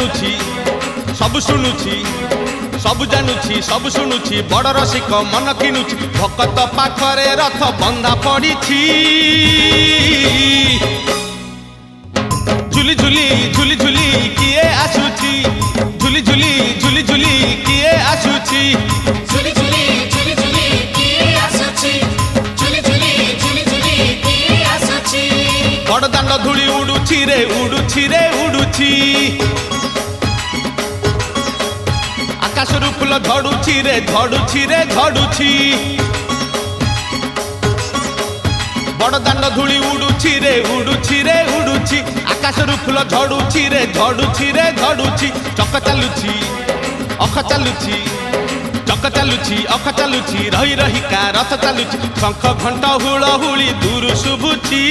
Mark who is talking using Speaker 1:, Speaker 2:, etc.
Speaker 1: जानुछि सब शुणुछि सब जानुछि सब शुणुछि बड़ रसिक मन किनुछि भकत पाखरे रथ बंधा पड़िछि झुली झुली झुली झुली किए आसुछि झुली झुली झुली झुली किए आसुछि
Speaker 2: झुली झुली झुली झुली किए आसुछि झुली झुली झुली झुली किए आसुछि
Speaker 1: बड़ दांड धूली उडुछि रे उडुछि रे उडुछि आकाशरू फूल झड़ुछि रे झड़ुछि रे झड़ुछि बड़ दांड धूली उडुछि रे उडुछि रे उडुछि आकाशरू फूल झड़ुछि रे झड़ुछि रे झड़ुछि चक चालुछि अख चालुछि चक चालुछि अख चालुछि रही रही का रथ चालुछि शंख घंट हुलहुली दूर शुभुछि।